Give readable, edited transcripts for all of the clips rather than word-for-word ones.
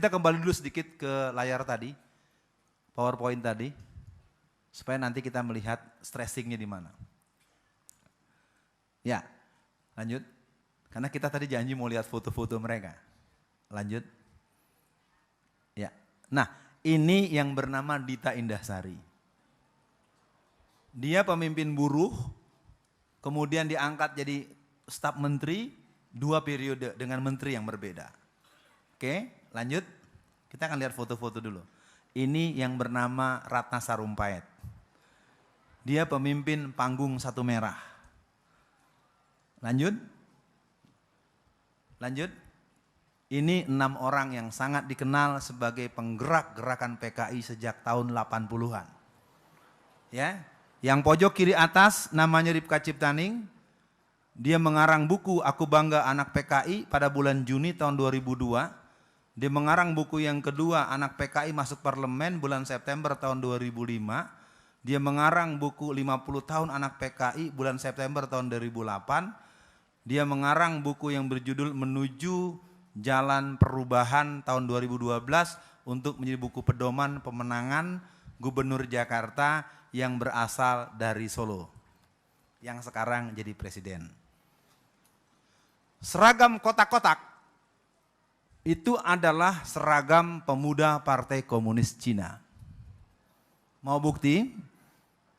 Kita kembali dulu sedikit ke layar tadi, PowerPoint tadi, supaya nanti kita melihat stressingnya di mana. Ya, lanjut. Karena kita tadi janji mau lihat foto-foto mereka. Lanjut. Ya, nah ini yang bernama Dita Indahsari. Dia pemimpin buruh, kemudian diangkat jadi staf menteri, 2 periode dengan menteri yang berbeda. Oke, lanjut. Kita akan lihat foto-foto dulu. Ini yang bernama Ratna Sarumpait. Dia pemimpin panggung Satu Merah. Lanjut. Lanjut. Ini 6 orang yang sangat dikenal sebagai penggerak gerakan PKI sejak tahun 80-an. Ya, yang pojok kiri atas namanya Ripka Ciptaning. Dia mengarang buku Aku Bangga Anak PKI pada bulan Juni tahun 2002. Dia mengarang buku yang kedua Anak PKI Masuk Parlemen bulan September tahun 2005. Dia mengarang buku 50 tahun Anak PKI bulan September tahun 2008. Dia mengarang buku yang berjudul Menuju Jalan Perubahan tahun 2012 untuk menjadi buku pedoman pemenangan Gubernur Jakarta yang berasal dari Solo, yang sekarang jadi presiden. Seragam kotak-kotak itu adalah seragam pemuda Partai Komunis Cina. Mau bukti?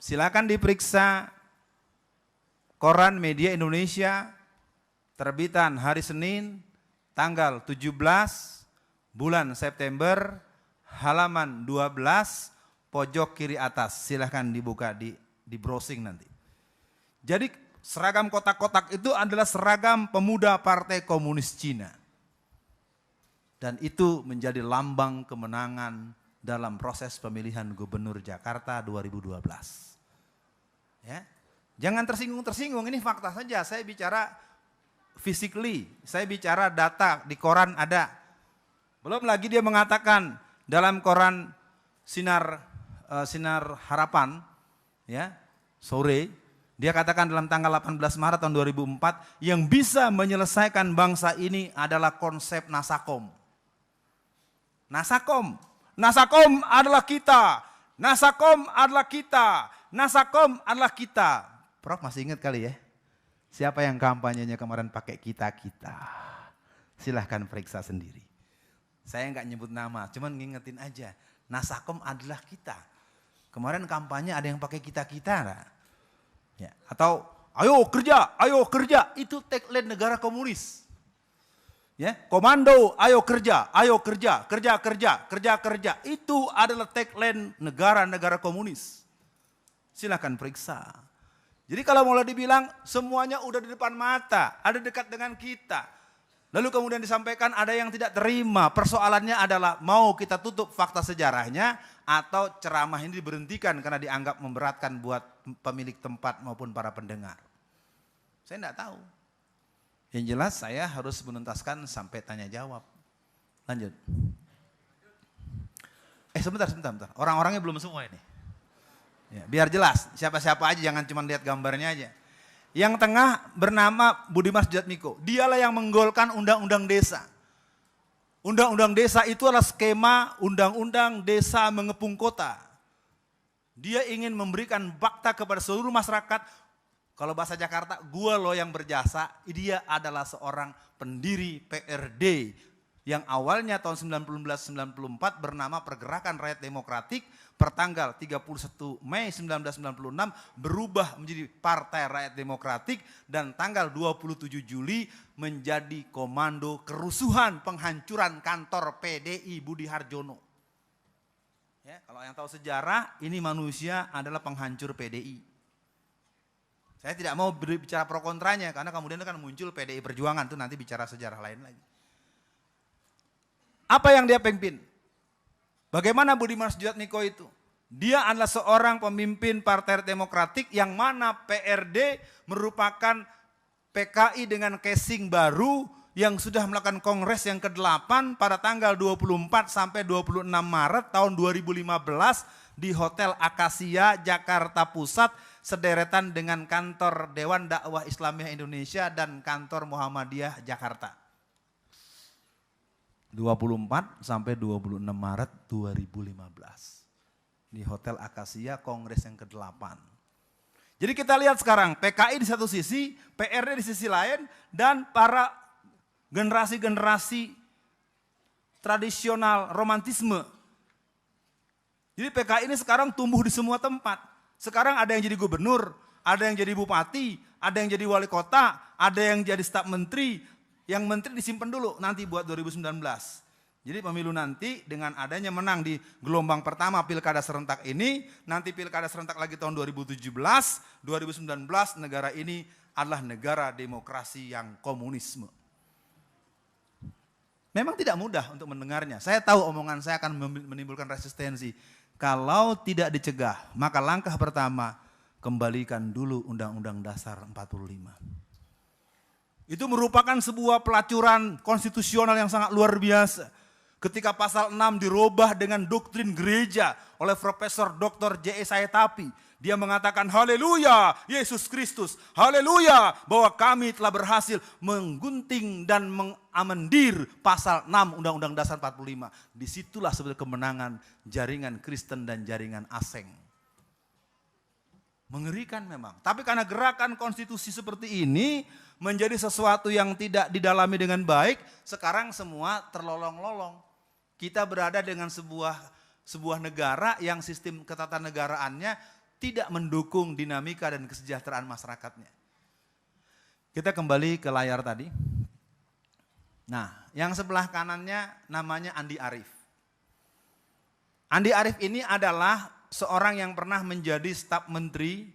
Silakan diperiksa koran Media Indonesia terbitan hari Senin tanggal 17 bulan September halaman 12 pojok kiri atas. Silakan dibuka di browsing nanti. Jadi seragam kotak-kotak itu adalah seragam pemuda Partai Komunis Cina. Dan itu menjadi lambang kemenangan dalam proses pemilihan Gubernur Jakarta 2012. Ya, jangan tersinggung-tersinggung, ini fakta saja. Saya bicara physically, saya bicara data di koran ada. Belum lagi dia mengatakan dalam koran Sinar Harapan, ya sore, dia katakan dalam tanggal 18 Maret tahun 2004, yang bisa menyelesaikan bangsa ini adalah konsep Nasakom. Nasakom adalah kita, Nasakom adalah kita, Nasakom adalah kita. Prof masih ingat kali ya? Siapa yang kampanyenya kemarin pakai kita-kita? Silahkan periksa sendiri. Saya nggak nyebut nama, cuman ngingetin aja. Nasakom adalah kita. Kemarin kampanye ada yang pakai kita-kita. Ya. Atau ayo kerja, itu tagline negara komunis. Ya, komando, ayo kerja, kerja. Itu adalah tagline negara-negara komunis. Silakan periksa. Jadi kalau mulai dibilang semuanya udah di depan mata, ada dekat dengan kita. Lalu kemudian disampaikan ada yang tidak terima. Persoalannya adalah mau kita tutup fakta sejarahnya atau ceramah ini diberhentikan karena dianggap memberatkan buat pemilik tempat maupun para pendengar. Saya tidak tahu. Yang jelas saya harus menuntaskan sampai tanya jawab. Lanjut. Sebentar. Orang-orangnya belum semua ini. Ya, biar jelas, siapa-siapa aja, jangan cuma lihat gambarnya aja. Yang tengah bernama Budiman Sujatmiko. Dialah yang menggolkan undang-undang desa. Undang-undang desa itu adalah skema undang-undang desa mengepung kota. Dia ingin memberikan bakta kepada seluruh masyarakat. Kalau bahasa Jakarta, gua loh yang berjasa. Dia adalah seorang pendiri PRD yang awalnya tahun 1994 bernama Pergerakan Rakyat Demokratik, pertanggal 31 Mei 1996 berubah menjadi Partai Rakyat Demokratik dan tanggal 27 Juli menjadi Komando Kerusuhan Penghancuran Kantor PDI Budi Harjono. Ya, kalau yang tahu sejarah, ini manusia adalah penghancur PDI. Saya tidak mau bicara pro kontranya karena kemudian kan muncul PDI Perjuangan, itu nanti bicara sejarah lain lagi. Apa yang dia pimpin? Bagaimana Budiman Sujatmiko itu? Dia adalah seorang pemimpin Partai Demokratik yang mana PRD merupakan PKI dengan casing baru yang sudah melakukan kongres yang ke-8 pada tanggal 24 sampai 26 Maret tahun 2015 di Hotel Akasia, Jakarta Pusat, sederetan dengan kantor Dewan Dakwah Islamiyah Indonesia dan kantor Muhammadiyah Jakarta. 24 sampai 26 Maret 2015. Di Hotel Akasia Kongres yang ke-8. Jadi kita lihat sekarang PKI di satu sisi, PRD di sisi lain, dan para generasi-generasi tradisional romantisme. Jadi PKI ini sekarang tumbuh di semua tempat. Sekarang ada yang jadi gubernur, ada yang jadi bupati, ada yang jadi wali kota, ada yang jadi staf menteri. Yang menteri disimpan dulu nanti buat 2019. Jadi pemilu nanti dengan adanya menang di gelombang pertama pilkada serentak ini, nanti pilkada serentak lagi tahun 2017, 2019 negara ini adalah negara demokrasi yang komunisme. Memang tidak mudah untuk mendengarnya. Saya tahu omongan saya akan menimbulkan resistensi. Kalau tidak dicegah, maka langkah pertama kembalikan dulu Undang-Undang Dasar 45. Itu merupakan sebuah pelacuran konstitusional yang sangat luar biasa. Ketika pasal 6 dirubah dengan doktrin gereja oleh Profesor Dr. J.E. Sayetapi. Dia mengatakan haleluya Yesus Kristus, haleluya bahwa kami telah berhasil menggunting dan mengamandir pasal 6 Undang-Undang Dasar 45. Disitulah sebenarnya kemenangan jaringan Kristen dan jaringan asing. Mengerikan memang. Tapi karena gerakan konstitusi seperti ini menjadi sesuatu yang tidak didalami dengan baik, sekarang semua terlolong-lolong. Kita berada dengan sebuah negara yang sistem ketatanegaraannya tidak mendukung dinamika dan kesejahteraan masyarakatnya. Kita kembali ke layar tadi. Nah, yang sebelah kanannya namanya Andi Arief. Andi Arief ini adalah seorang yang pernah menjadi staf menteri,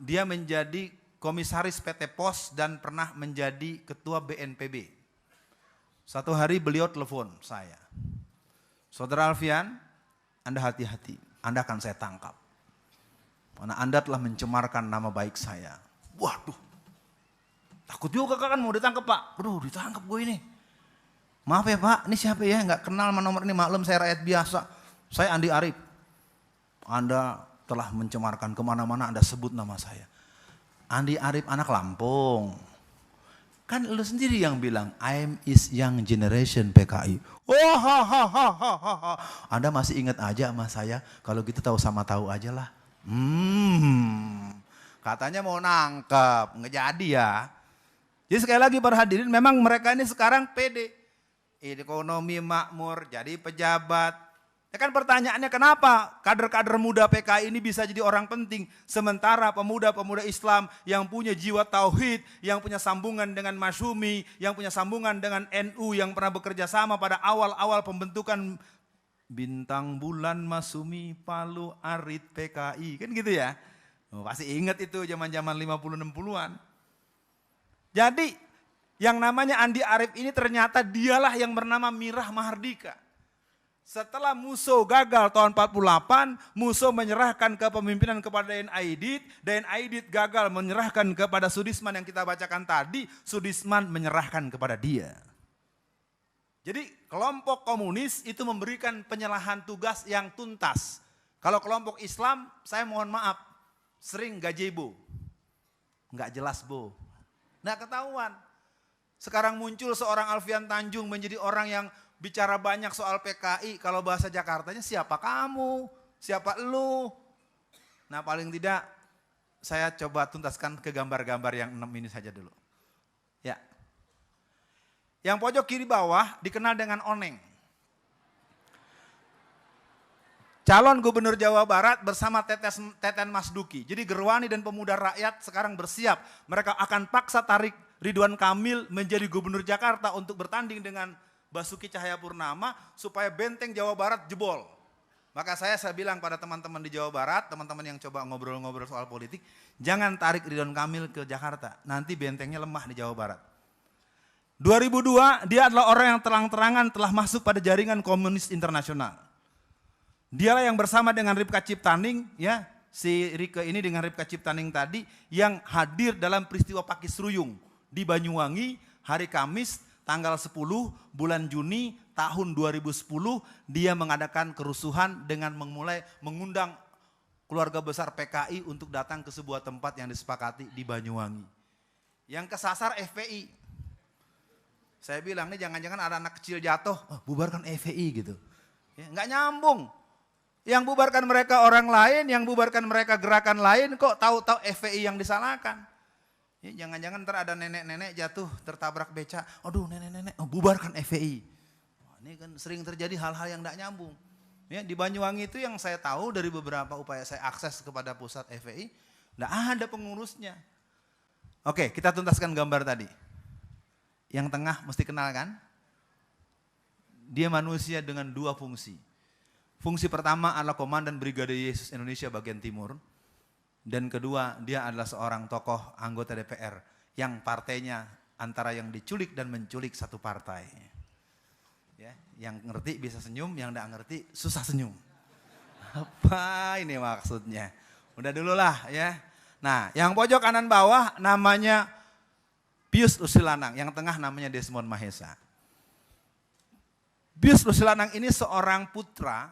dia menjadi komisaris PT Pos dan pernah menjadi ketua BNPB. Satu hari beliau telepon saya. Saudara Alfian, Anda hati-hati, Anda akan saya tangkap. Karena Anda telah mencemarkan nama baik saya. Waduh, takut juga kan mau ditangkap Pak. Aduh ditangkap gue ini. Maaf ya Pak, ini siapa ya, nggak kenal sama nomor ini, maklum saya rakyat biasa. Saya Andi Arief. Anda telah mencemarkan kemana-mana Anda sebut nama saya. Andi Arief anak Lampung. Kan lu sendiri yang bilang, I'm is young generation PKI. Oh, Anda masih ingat aja sama saya, kalau gitu tahu sama tahu aja lah. Katanya mau nangkep, nggak jadi ya. Jadi sekali lagi para hadirin, memang mereka ini sekarang pede. Ekonomi makmur, jadi pejabat. Ya kan pertanyaannya kenapa kader-kader muda PKI ini bisa jadi orang penting. Sementara pemuda-pemuda Islam yang punya jiwa tauhid, yang punya sambungan dengan Masyumi, yang punya sambungan dengan NU, yang pernah bekerja sama pada awal-awal pembentukan Bintang Bulan Masyumi Palu Arit PKI. Kan gitu ya. Pasti ingat itu zaman-zaman 50-60an. Jadi yang namanya Andi Arief ini ternyata dialah yang bernama Mirah Mahardika. Setelah Musso gagal tahun 48, Musso menyerahkan kepemimpinan kepada Dayan Aidit, Dayan Aidit gagal menyerahkan kepada Sudisman yang kita bacakan tadi, Sudisman menyerahkan kepada dia. Jadi kelompok komunis itu memberikan penyerahan tugas yang tuntas. Kalau kelompok Islam, saya mohon maaf, sering gazebo. Enggak jelas Bo, enggak ketahuan. Sekarang muncul seorang Alfian Tanjung menjadi orang yang bicara banyak soal PKI, kalau bahasa Jakartanya siapa kamu, siapa lu. Nah paling tidak saya coba tuntaskan ke gambar-gambar yang 6 ini saja dulu. Ya. Yang pojok kiri bawah dikenal dengan Oneng. Calon Gubernur Jawa Barat bersama Teten Mas Duki. Jadi Gerwani dan pemuda rakyat sekarang bersiap. Mereka akan paksa tarik Ridwan Kamil menjadi Gubernur Jakarta untuk bertanding dengan Basuki Cahayapurnama supaya benteng Jawa Barat jebol. Maka saya bilang pada teman-teman di Jawa Barat, teman-teman yang coba ngobrol-ngobrol soal politik, jangan tarik Ridwan Kamil ke Jakarta, nanti bentengnya lemah di Jawa Barat. 2002 dia adalah orang yang terang-terangan telah masuk pada jaringan komunis internasional. Dialah yang bersama dengan Ripka Ciptaning, ya si Rike ini dengan Ripka Ciptaning tadi yang hadir dalam peristiwa Pakis Ruyung di Banyuwangi hari Kamis tanggal 10 bulan Juni tahun 2010 dia mengadakan kerusuhan dengan mengundang keluarga besar PKI untuk datang ke sebuah tempat yang disepakati di Banyuwangi. Yang kesasar FPI. Saya bilang nih jangan-jangan ada anak kecil jatuh, bubarkan FPI gitu. Ya, nggak nyambung. Yang bubarkan mereka orang lain, yang bubarkan mereka gerakan lain, kok tahu-tahu FPI yang disalahkan. Ya, jangan-jangan ntar ada nenek-nenek jatuh tertabrak beca, aduh nenek-nenek, bubarkan FPI. Ini kan sering terjadi hal-hal yang nggak nyambung. Ya, di Banyuwangi itu yang saya tahu dari beberapa upaya saya akses kepada pusat FPI, nggak ada pengurusnya. Oke, kita tuntaskan gambar tadi. Yang tengah mesti kenal kan? Dia manusia dengan dua fungsi. Fungsi pertama adalah Komandan Brigade Yesus Indonesia bagian timur. Dan kedua, dia adalah seorang tokoh anggota DPR yang partainya antara yang diculik dan menculik satu partai. Ya, yang ngerti bisa senyum, yang tidak ngerti susah senyum. Apa ini maksudnya? Udah dulu lah ya. Nah, yang pojok kanan bawah namanya Pius Lusilanang, yang tengah namanya Desmond Mahesa. Pius Lusilanang ini seorang putra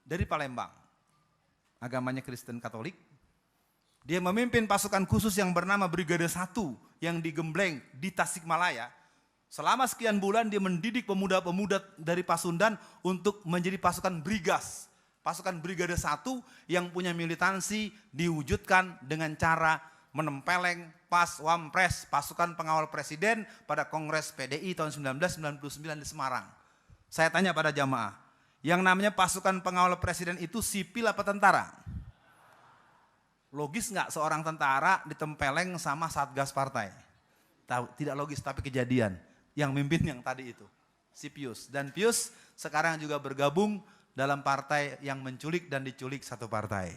dari Palembang. Agamanya Kristen Katolik. Dia memimpin pasukan khusus yang bernama Brigade 1 yang digembleng di Tasikmalaya. Selama sekian bulan dia mendidik pemuda-pemuda dari Pasundan untuk menjadi pasukan Brigas. Pasukan Brigade 1 yang punya militansi diwujudkan dengan cara menempeleng pas Wampres, pasukan pengawal presiden pada Kongres PDI tahun 1999 di Semarang. Saya tanya pada jamaah, yang namanya pasukan pengawal presiden itu sipil apa tentara? Logis nggak seorang tentara ditempeleng sama satgas partai? Tidak logis, tapi kejadian. Yang mimpin yang tadi itu, si Pius. Dan Pius sekarang juga bergabung dalam partai yang menculik dan diculik satu partai.